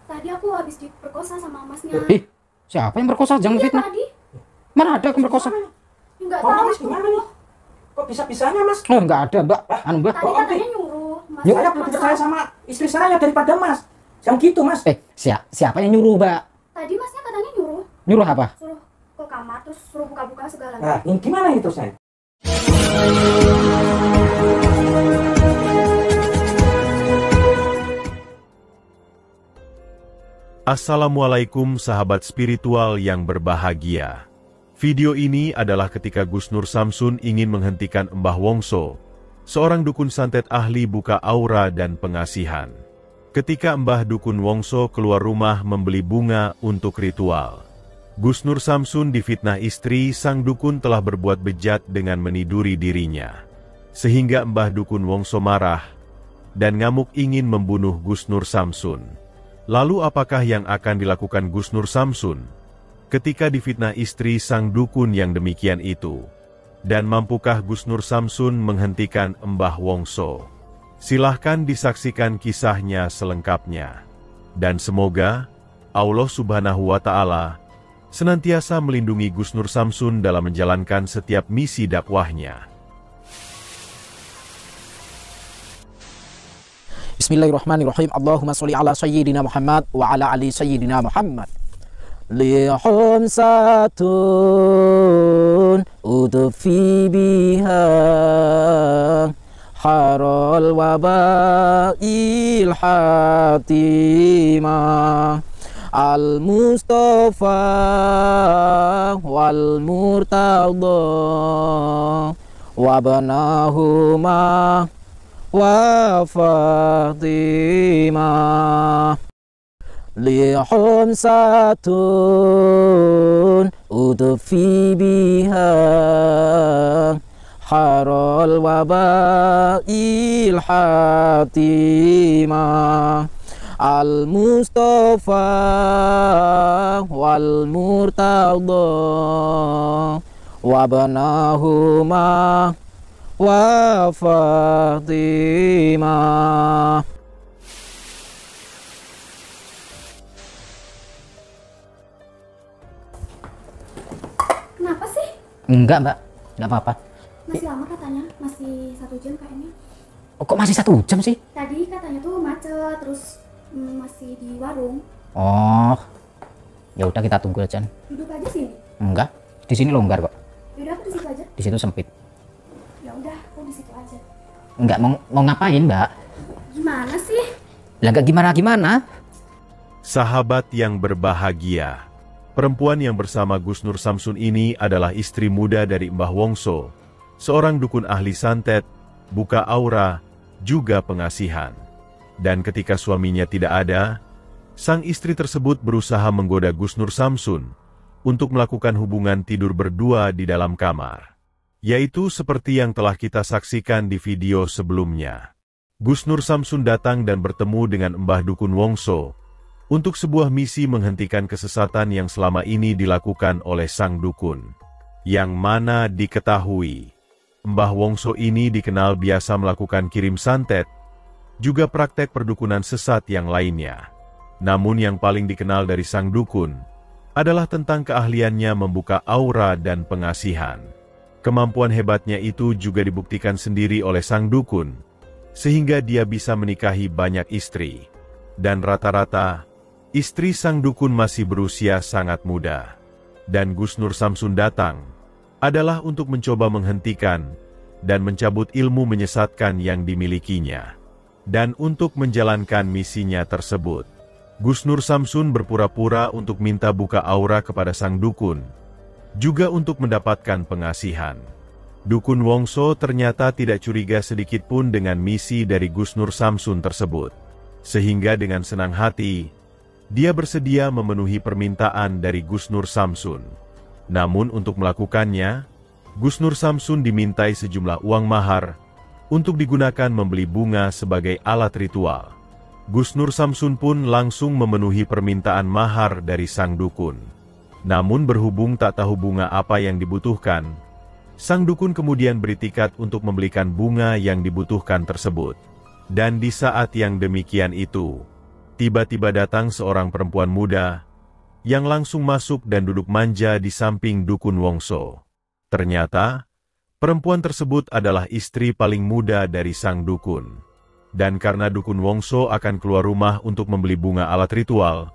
Tadi aku habis diperkosa sama masnya. Ih, siapa yang berkosa? Jangan Iya fitnah. tadi. Mana ada yang berkosa? Enggak Oh, tahu Mas, itu. gimana nih? Kok bisa-bisanya, Mas? Oh, enggak ada, Mbak. Anu, Mbak. Tadi Oh, katanya nyuruh Mas. Saya lebih percaya sama istri saya daripada Mas. Yang gitu, Mas. Siapa yang nyuruh, Mbak? Tadi Masnya katanya nyuruh Nyuruh apa? suruh ke kamar terus suruh buka-buka segala. Nah, ini gimana itu, saya? Assalamualaikum sahabat spiritual yang berbahagia. Video ini adalah ketika Gus Nur Samsun ingin menghentikan Mbah Wongso, seorang dukun santet ahli buka aura dan pengasihan. Ketika Mbah Dukun Wongso keluar rumah membeli bunga untuk ritual, Gus Nur Samsun difitnah istri sang dukun telah berbuat bejat dengan meniduri dirinya. Sehingga Mbah Dukun Wongso marah dan ngamuk ingin membunuh Gus Nur Samsun. Lalu apakah yang akan dilakukan Gus Nur Samsun ketika difitnah istri sang dukun yang demikian itu? Dan mampukah Gus Nur Samsun menghentikan Mbah Wongso? Silahkan disaksikan kisahnya selengkapnya. Dan semoga Allah Subhanahu wa Ta'ala senantiasa melindungi Gus Nur Samsun dalam menjalankan setiap misi dakwahnya. Bismillahirrahmanirrahim. Allahumma sholli ala sayyidina Muhammad wa ala ali sayyidina Muhammad. Lihum satun udfi biha harul wabail hatimah al-Mustafa wal Murtada wabnahuma wa Fatimah lihum satun udfi biha harul wabail hatimah al-Mustafa wal Murtada wabnahuma wa Fatimah. Kenapa sih? Enggak, Mbak. Enggak apa-apa. Masih lama katanya, masih 1 jam kayaknya. Oh, kok masih 1 jam sih? Tadi katanya tuh macet terus masih di warung. Oh, ya udah kita tunggu aja. Duduk aja sini. Enggak, di sini longgar kok. Yaudah aku di situ aja. Di situ sempit. Ya udah aku di situ aja. Enggak mau ngapain, Mbak? Gimana sih? Lah enggak gimana-gimana. Sahabat yang berbahagia, perempuan yang bersama Gus Nur Samsun ini adalah istri muda dari Mbah Wongso, seorang dukun ahli santet, buka aura, juga pengasihan. Dan ketika suaminya tidak ada, sang istri tersebut berusaha menggoda Gus Nur Samsun untuk melakukan hubungan tidur berdua di dalam kamar. Yaitu seperti yang telah kita saksikan di video sebelumnya. Gus Nur Samsun datang dan bertemu dengan Mbah Dukun Wongso untuk sebuah misi menghentikan kesesatan yang selama ini dilakukan oleh sang dukun. Yang mana diketahui, Mbah Wongso ini dikenal biasa melakukan kirim santet, juga praktek perdukunan sesat yang lainnya. Namun yang paling dikenal dari sang dukun adalah tentang keahliannya membuka aura dan pengasihan. Kemampuan hebatnya itu juga dibuktikan sendiri oleh sang dukun, sehingga dia bisa menikahi banyak istri. Dan rata-rata, istri sang dukun masih berusia sangat muda. Dan Gus Nur Samsun datang adalah untuk mencoba menghentikan dan mencabut ilmu menyesatkan yang dimilikinya. Dan untuk menjalankan misinya tersebut, Gus Nur Samsun berpura-pura untuk minta buka aura kepada sang dukun, juga untuk mendapatkan pengasihan. Dukun Wongso ternyata tidak curiga sedikitpun dengan misi dari Gus Nur Samsun tersebut. Sehingga dengan senang hati, dia bersedia memenuhi permintaan dari Gus Nur Samsun. Namun untuk melakukannya, Gus Nur Samsun dimintai sejumlah uang mahar untuk digunakan membeli bunga sebagai alat ritual. Gus Nur Samsun pun langsung memenuhi permintaan mahar dari sang dukun. Namun berhubung tak tahu bunga apa yang dibutuhkan, sang dukun kemudian beritikat untuk membelikan bunga yang dibutuhkan tersebut. Dan di saat yang demikian itu, tiba-tiba datang seorang perempuan muda yang langsung masuk dan duduk manja di samping dukun Wongso. Ternyata, perempuan tersebut adalah istri paling muda dari sang dukun. Dan karena dukun Wongso akan keluar rumah untuk membeli bunga alat ritual,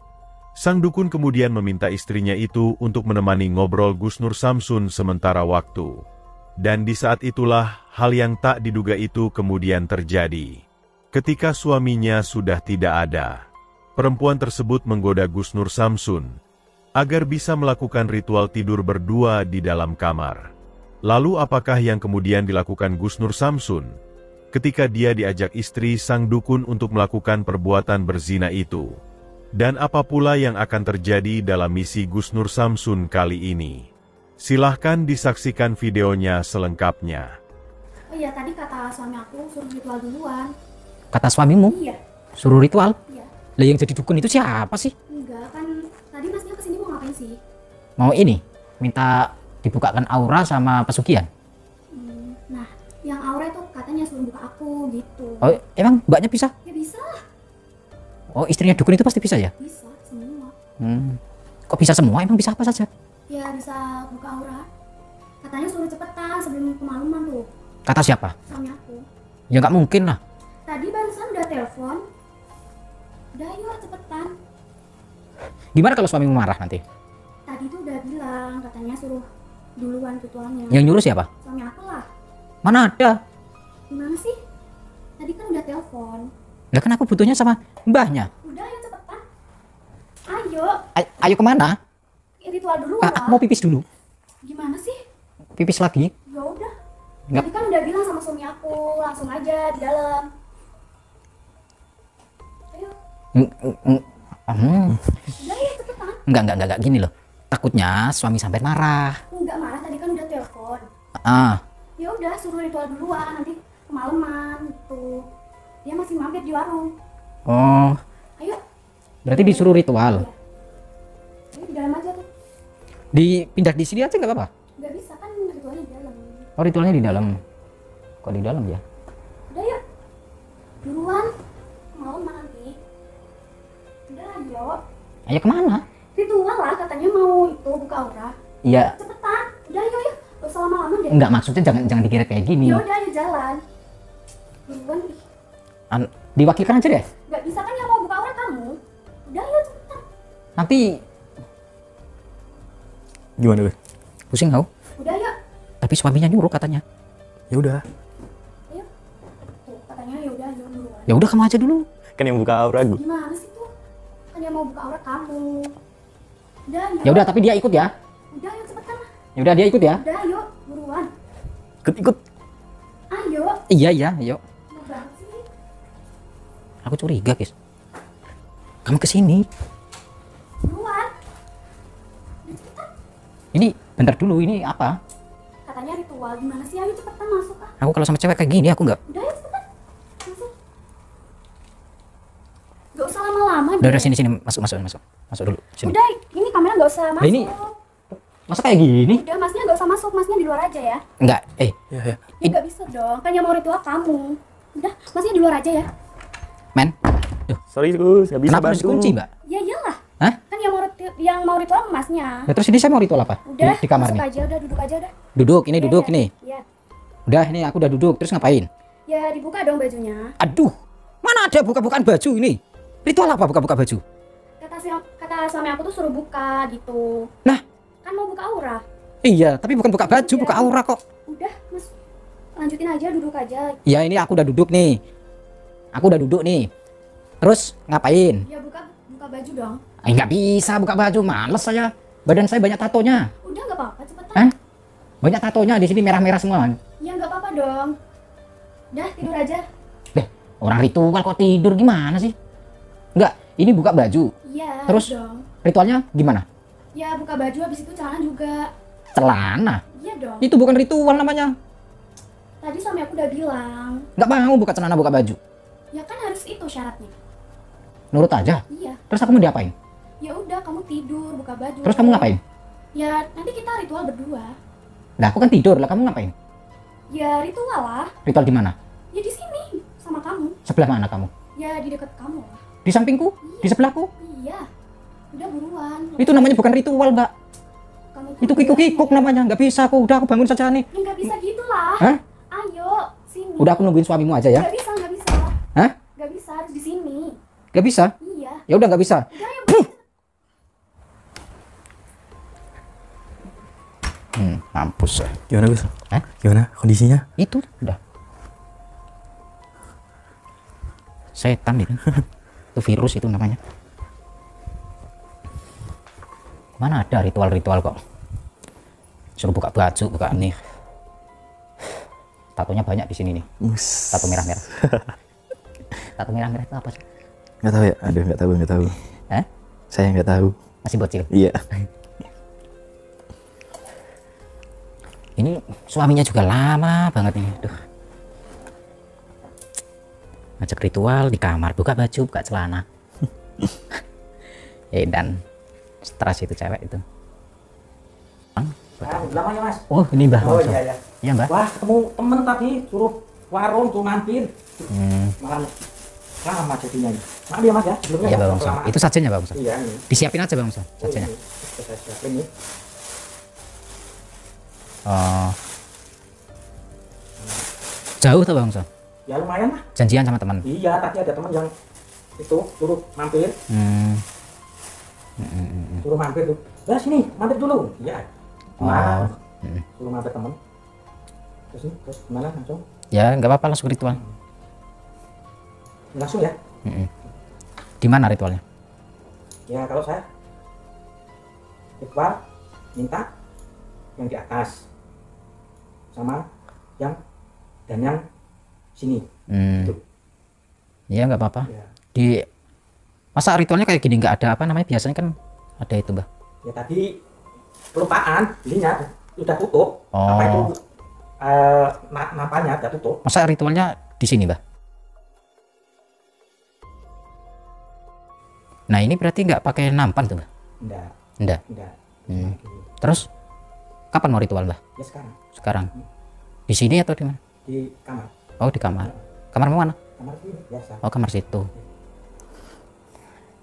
sang dukun kemudian meminta istrinya itu untuk menemani ngobrol Gusnur Samsun sementara waktu. Dan di saat itulah hal yang tak diduga itu kemudian terjadi. Ketika suaminya sudah tidak ada, perempuan tersebut menggoda Gusnur Samsun agar bisa melakukan ritual tidur berdua di dalam kamar. Lalu apakah yang kemudian dilakukan Gusnur Samsun ketika dia diajak istri sang dukun untuk melakukan perbuatan berzina itu? Dan apa pula yang akan terjadi dalam misi Gusnur Samsun kali ini? Silahkan disaksikan videonya selengkapnya. Oh iya, tadi kata suami aku suruh ritual duluan. Kata suamimu? Iya. Suruh ritual? Iya. Lah yang jadi dukun itu siapa sih? Enggak, kan tadi masnya kesini mau ngapain sih? Mau ini? Minta dibukakan aura sama pesugihan? Nah, yang aura itu katanya suruh buka aku gitu. Oh, emang mbaknya bisa? Ya bisa lah, Oh, istrinya dukun itu pasti bisa ya? bisa semua. Kok bisa semua? Emang bisa apa saja? Ya bisa buka aura. Katanya suruh cepetan sebelum kemalaman tuh, Kata siapa? suami aku. Ya nggak mungkin lah. Tadi barusan udah telepon. Udah yuk cepetan. Gimana kalau suamimu marah nanti? Tadi tuh udah bilang katanya suruh duluan ritualnya. Yang nyuruh siapa? Suami aku lah. Mana ada? Gimana sih? Tadi kan udah telepon. Lah kan aku butuhnya sama mbahnya. Udah ayo cepetan. Ayo, Ayo kemana? ritual dulu Aku lah. mau pipis dulu. Gimana sih? Pipis lagi? Ya udah. Nggak. Tadi kan udah bilang sama suami aku, langsung aja di dalam. Ayo, udah ya cepetan. Enggak gini loh. Takutnya suami sampai marah. Enggak marah, tadi kan udah telepon. Ah, Ya udah, suruh ritual duluan, nanti kemalaman gitu. Dia masih mampir di warung. oh, Ayo. berarti disuruh ritual. Iya. Ayo di dalam aja tuh. Dipindah di sini aja nggak apa-apa? Nggak bisa kan ritualnya di dalam. Oh, ritualnya di dalam. Kok di dalam ya? Udah yuk. Duluan. Kemalaman nanti. Udah ayo. Ayo kemana? Ritual lah, katanya mau itu buka aura. Iya, Cepetan. Udah yuk yuk. Gak usah lama-lama deh. enggak maksudnya jangan dikira kayak gini. Ya udah ayo jalan. Duluan ih. Diwakilkan aja deh. Nggak bisa kan yang mau buka aura kamu. Udah yuk cepetan. Nanti gimana deh? Pusing kau? Udah yuk. Tapi suaminya nyuruh katanya. Ya udah. Ayo. Tuh katanya ya udah ayo duluan. Ya udah kamu aja dulu. Kan yang buka aura gue. Gimana sih tuh? Kan yang mau buka aura kamu. Udah yuk. Ya udah, tapi dia ikut ya. Udah yuk cepetan. Ya udah dia ikut ya. Udah yuk buruan. Ikut. Ayo. Iya, ayo. Mau banget sih. Aku curiga, guys. Kamu kesini. Buruan. Udah cepetan. Ini bentar dulu, ini apa? Katanya ritual. Gimana sih? Ayo cepetan masuk ah. Aku kalau sama cewek kayak gini aku nggak. Udah yuk cepetan. Masuk. Gak usah lama-lama Udah deh. sini masuk dulu sini. Udah, ini kamera gak usah masuk. ini- Masa kayak gini? Udah, masnya gak usah masuk, masnya di luar aja ya. Enggak. Ya ya. Ya gak bisa dong, kan yang mau ritual kamu. Udah, masnya di luar aja ya. Men. Sorry Gus, nggak bisa Kenapa harus bantu. kunci, Mbak? Ya iyalah. Hah? Kan yang mau ritual masnya. Nah, terus ini saya mau ritual apa? Udah, Di kamar masuk nih. aja, udah duduk aja udah. Duduk, ini Iya, duduk iya. ini. Iya. Udah, ini aku udah duduk. Terus ngapain? Ya dibuka dong bajunya. Aduh. Mana ada buka-bukaan baju ini? Ritual apa buka-buka baju? Kata suami aku tuh suruh buka gitu. Nah, Kan mau buka aura. iya, tapi bukan buka baju, Iya. buka aura kok. Udah, Mas. Lanjutin aja, duduk aja. Ya ini aku udah duduk nih. Aku udah duduk nih. Terus ngapain? Ya buka baju dong. Nggak bisa buka baju, males saya. Badan saya banyak tatonya. Udah nggak apa-apa, cepetan. Hah? Banyak tatonya di sini merah-merah semua. Ya nggak apa-apa dong. Udah tidur aja. Deh, orang ritual kok tidur gimana sih? Enggak, ini buka baju. Iya. Terus? dong. Ritualnya gimana? Ya buka baju habis itu celana juga. Celana. Iya dong. Itu bukan ritual namanya. Tadi suami aku udah bilang. Nggak mau buka celana, buka baju. Ya kan harus itu syaratnya. Nurut aja. Iya. Terus aku mau diapain? Ya udah kamu tidur, buka baju. Terus kamu ngapain? Ya nanti kita ritual berdua. Lah aku kan tidur, lah kamu ngapain? Ya ritual lah. Ritual di mana? Ya di sini sama kamu. Sebelah mana kamu? Ya di dekat kamu lah. Di sampingku, di sebelahku. Iya. Udah buruan. Itu namanya bukan ritual, Mbak. Kamu tuh Itu kikuk-kikuk namanya. Nggak bisa aku. Udah aku bangun saja nih. Ya nggak bisa gitu lah. Hah? Ayo, sini. Udah aku nungguin suamimu aja ya. Nggak bisa, nggak bisa. Hah? Nggak bisa, harus di sini. Nggak bisa? Iya. Ya udah nggak bisa. Udah ya, Mampus. Gimana Gus? Hah? Gimana kondisinya? Itu udah. Setan itu. Itu virus itu namanya. Mana ada ritual-ritual kok. Suruh buka baju, buka nih. Tatonya banyak di sini nih. Tato merah-merah. Tato merah-merah itu apa sih? Nggak tahu ya. Aduh, nggak tahu. Hah? Saya nggak tahu. Masih bocil. Iya. Ini suaminya juga lama banget ini. Duh. Ngajak ritual di kamar, buka baju, buka celana. Dan stres itu cewek itu. Lama ya Mas. Oh ini Mbah. Oh Wongso. iya ya. Iya Mbah. Wah ketemu temen tadi suruh warung tuh mampir. Malah lama jadinya ini. Maaf ya Mas ya. Sebelumnya Iya ya, Bang Wongso. kelamaan. Itu sajennya Bang Wongso. Iya ini. Disiapin aja Bang Wongso, Oh, sajennya. ini. Saya siapin nih. Oh. Jauh tuh Bang Wongso. Ya lumayan lah. Janjian sama teman. Iya tadi ada temen yang itu suruh mampir. Suruh mampir tuh. Ya sini mampir dulu. Iya. Nah, suruh mampir temen. Terus nih, terus gimana langsung? Ya nggak apa-apa langsung ritual. Langsung ya? Di mana ritualnya? Ya kalau saya ritual minta yang di atas sama yang dan yang sini. Gitu. Ya nggak apa-apa. Ya. Di masa ritualnya kayak gini nggak ada apa namanya, biasanya kan ada itu Mbah. Ya tadi kelupaan belinya udah tutup. Oh. Apa itu napanya udah tutup. Masa ritualnya di sini Mbah? Nah ini berarti nggak pakai nampan tuh Mbah? Enggak. Enggak. Enggak. Terus kapan mau ritual Mbah? Ya sekarang Sekarang. Di sini atau di mana? di kamar. Oh di kamar. Kamarmu mana? Kamar ini biasa. Oh kamar situ.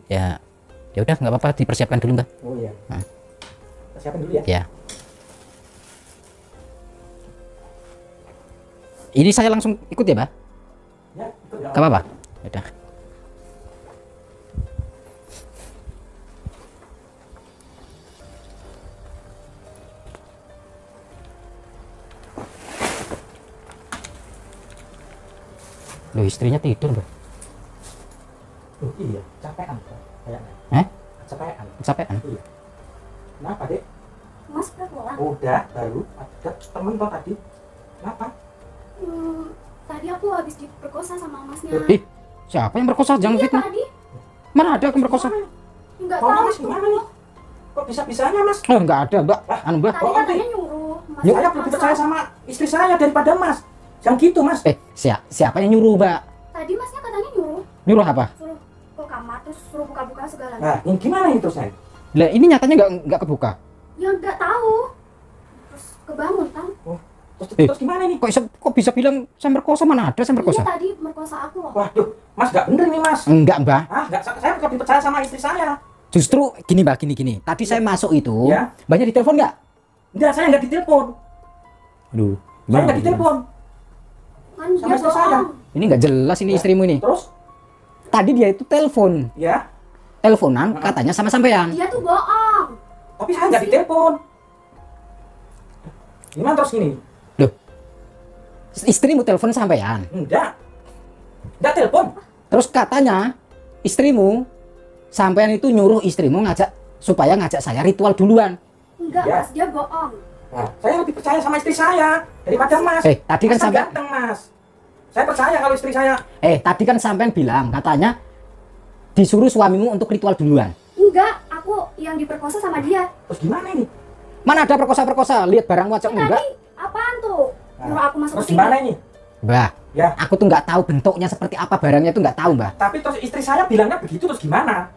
Ya, ya udah nggak apa-apa, dipersiapkan dulu Mbah. Oh iya. Nah. Kita siapin dulu ya. Ya. Ini saya langsung ikut ya Mbah? Ya, itu ya. Gak apa-apa. Udah. Loh istrinya tidur Mbah. Oh, iya, capean kayaknya. Capean. Capean? Iya. Kenapa, Dek? Mas udah pulang. Udah, baru ada temen kok tadi. Kenapa? Tadi aku habis diperkosa sama masnya. Ih, siapa yang berkosa? Jangan Iya fitnah. tadi. Mana ada yang berkosa? Enggak Oh, tahu. Mas gimana nih? Kok bisa-bisanya, Mas? Oh, enggak ada, Mbak. Anu, Mbak. Tadi katanya nyuruh. Mas Saya lebih percaya sama istri saya daripada Mas. Yang gitu, Mas. Siapa yang nyuruh, Mbak? Tadi masnya katanya nyuruh. Nyuruh apa? Suruh ke kamar terus suruh buka-buka segala. Nah, ini gimana itu, saya? Lah, ini nyatanya enggak kebuka. Ya enggak tahu. Terus kebangun kan? Terus gimana ini? Kok bisa bilang saya merkosa? Mana ada saya merkosa? Iya tadi merkosa aku loh. Waduh, Mas nggak bener nih, Mas. Enggak, Mbak. Ah, nggak, saya lebih percaya sama istri saya. Justru gini, Mbak, gini. Tadi saya masuk itu, Ya. banyak ditelepon enggak? Enggak, saya nggak ditelepon. Aduh. Saya nggak ditelepon. Kan Sama dia istri saya. bohong. Ini enggak jelas ini istrimu ini. Terus, Tadi dia itu telepon. ya, Teleponan katanya sama sampean. Dia tuh bohong. tapi saya nggak ditelepon. Gimana terus gini? Loh. Istrimu telepon sampean. Enggak telepon. Terus katanya istrimu sampean itu nyuruh istrimu supaya ngajak saya ritual duluan. Enggak, Ya. Mas, dia bohong. Nah, saya lebih percaya sama istri saya daripada Mas. Tadi kan Mas sampean ganteng, Mas. Saya percaya kalau istri saya. tadi kan sampean bilang katanya disuruh suamimu untuk ritual duluan. Enggak, aku yang diperkosa sama dia. Terus gimana ini? Mana ada perkosa-perkosa, lihat barang wajah enggak? Tadi apaan tuh? Nyuruh aku masuk Terus ke sini. gimana ini? Mbah, Ya, aku tuh nggak tahu bentuknya seperti apa, barangnya tuh nggak tahu, Mbah. tapi terus istri saya bilangnya begitu, terus gimana?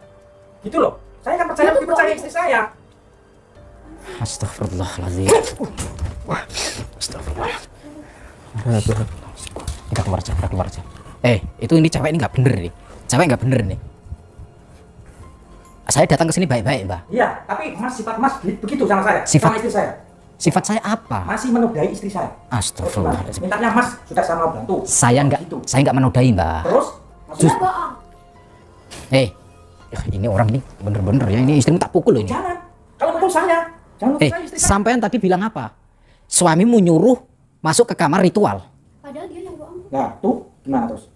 Gitu loh. Saya kan percaya, Itu lebih percaya bohong. istri saya. Astagfirullahaladzim. Astagfirullah. Kita keluar aja. Itu ini cewek ini nggak bener nih. Cewek nggak bener nih. Saya datang ke sini baik-baik, Mbak. Iya, tapi Mas sifat Mas begitu sama saya, Sifat- sama istri saya. Sifat saya apa? Masih menodai istri saya. Astagfirullahaladzim. Mintanya Mas sudah sama bantu. Saya Gitu. nggak menodai, Mbak. Terus Dia maksudnya bohong. Ini orang ini bener-bener ya, ini istrimu tak pukul loh ini. jangan. Kalau pukul saya, jangan pukul saya istri saya. Sampean tadi bilang apa? Suamimu nyuruh masuk ke kamar ritual. Padahal dia yang bohong. Nah, tuh gimana terus?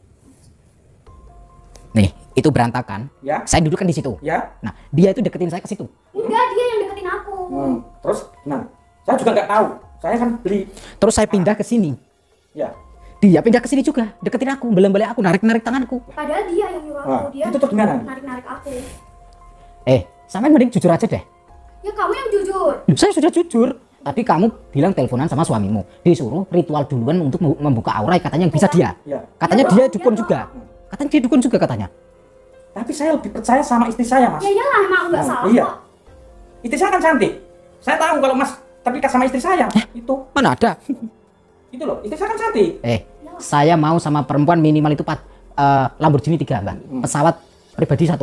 Nih, itu berantakan. Ya, Saya duduk kan di situ. ya. Nah, dia itu deketin saya ke situ. Enggak, dia yang deketin aku. Terus gimana? Saya juga nggak tahu. Saya kan beli. Terus saya pindah ke sini. Ya. Dia pindah ke sini juga, deketin aku, belem-belem aku, narik-narik tanganku. Padahal dia yang nyuruh aku. Nah, Dia itu tuh gimana? narik-narik aku. Sampean mending jujur aja deh. Ya kamu yang jujur. Saya sudah jujur. Tadi kamu bilang teleponan sama suamimu, disuruh ritual duluan untuk membuka aura, katanya yang bisa dia. Ya. Katanya Ya, dia Bang, dukun ya, juga. Katanya dia dukun juga katanya. Tapi saya lebih percaya sama istri saya, Mas. Ya iyalah, emang aku nggak salah Iya. kok. Istri saya kan cantik. Saya tahu kalau Mas terikat sama istri saya. Itu Mana ada? loh. Istri saya kan cantik. Saya mau sama perempuan minimal itu Lamborghini 3, Mbak. Pesawat pribadi 1.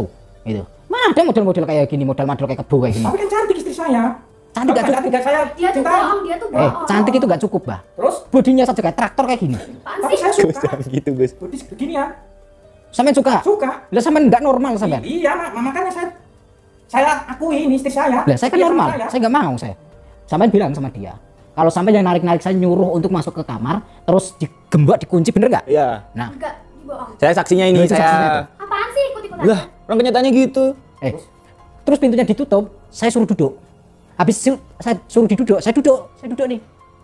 Gitu. Mana ada model-model kayak gini, model-model kayak kebo kayak gini. Tapi kan cantik istri saya. Cantik gak Kalau cukup. cantik saya Dia tuh cintai. bohong, dia tuh bohong. Cantik itu gak cukup, Mbak. Terus? Bodinya saja kayak traktor kayak gini. Apaan Tapi sih? saya suka. gitu Gus. Bodi begini ya. Sampean suka? Suka. Lah sampean enggak normal sampean. Iya, makanya saya akui ini istri saya. Lah saya kan Iya, normal. sama saya. Saya enggak mau saya. Sampean bilang sama dia. Kalau sampai yang narik-narik saya nyuruh untuk masuk ke kamar, terus digembok dikunci, bener nggak? Iya. Nah, Enggak, dibohong. Saya saksinya ini, Lu itu saksinya saya. tuh. Apaan sih ikut-ikutan? Lah, orang kenyataannya gitu. terus pintunya ditutup, saya suruh duduk. Habis saya suruh duduk, saya duduk nih.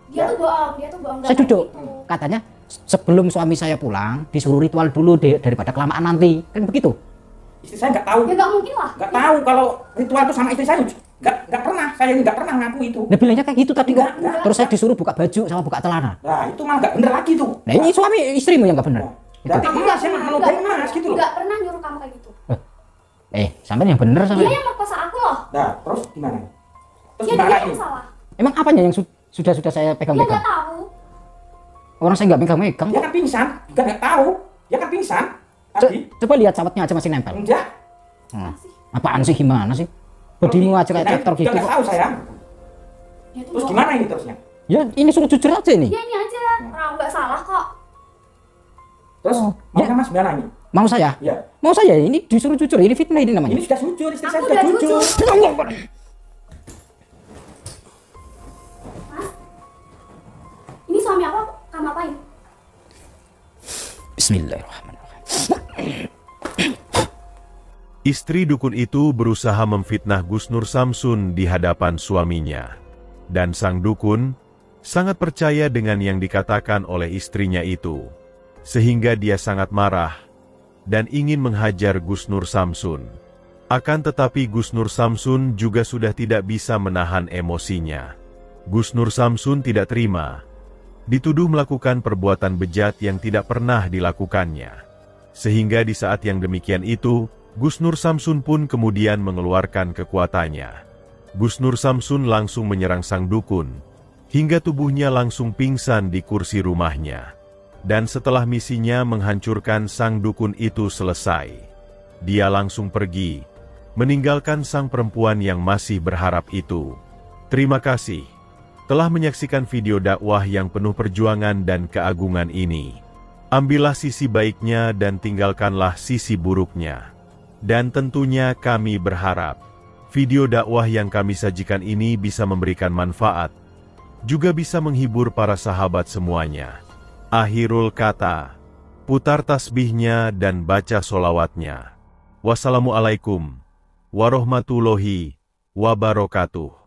Dia tuh bohong, dia tuh bohong. Saya nggak duduk. kayak gitu. Katanya sebelum suami saya pulang, disuruh ritual dulu daripada kelamaan nanti. Kan begitu. Istri saya nggak tahu. Ya nggak mungkin lah. Nggak tahu kalau ritual itu sama istri saya. Nggak pernah. Saya ini nggak pernah ngaku itu. Nah bilangnya kayak gitu tadi kok. Enggak. Terus saya disuruh buka baju sama buka celana. Nah, itu malah nggak bener lagi tuh. Nah ini suami istrimu yang nggak bener. Itu. Berarti Kamu emas, saya menodai emas gitu loh. Nggak pernah nyuruh kamu kayak gitu. Sampean yang bener Dia sampean. yang merkosa aku loh. Nah, terus gimana? Terus Ya gimana dia ini? yang salah. Emang apanya yang sudah saya Dia pegang-pegang? nggak tahu. Orang saya nggak pegang-pegang Dia kok. kan pingsan, juga nggak tahu. Dia kan pingsan. Tadi. Coba lihat sawatnya aja masih nempel. Enggak. Apaan sih, gimana sih? Bodimu aja kayak traktor gitu Nggak kok. tahu saya. Dia tuh Terus bohong. gimana ini terusnya? Ya ini suruh jujur aja nih. Ya ini aja. Orang nggak salah kok. Terus Oh, maunya Mas gimana ini? Mau saya? Ya. Mau saya ini disuruh jujur, ini fitnah ini namanya. Ini sudah jujur, istri saya Aku sudah udah jujur. jujur. Mas, ini suami aku kamu apain? Bismillahirrahmanirrahim. Istri dukun itu berusaha memfitnah Gusnur Samsun di hadapan suaminya. Dan sang dukun sangat percaya dengan yang dikatakan oleh istrinya itu. Sehingga dia sangat marah dan ingin menghajar Gusnur Samsun. Akan tetapi Gusnur Samsun juga sudah tidak bisa menahan emosinya. Gusnur Samsun tidak terima. Dituduh melakukan perbuatan bejat yang tidak pernah dilakukannya. Sehingga di saat yang demikian itu, Gusnur Samsun pun kemudian mengeluarkan kekuatannya. Gusnur Samsun langsung menyerang sang dukun, hingga tubuhnya langsung pingsan di kursi rumahnya. Dan setelah misinya menghancurkan sang dukun itu selesai, dia langsung pergi, meninggalkan sang perempuan yang masih berharap itu. Terima kasih telah menyaksikan video dakwah yang penuh perjuangan dan keagungan ini. Ambillah sisi baiknya dan tinggalkanlah sisi buruknya. Dan tentunya kami berharap video dakwah yang kami sajikan ini bisa memberikan manfaat, juga bisa menghibur para sahabat semuanya. Akhirul kata, putar tasbihnya dan baca solawatnya. Wassalamualaikum warahmatullahi wabarakatuh.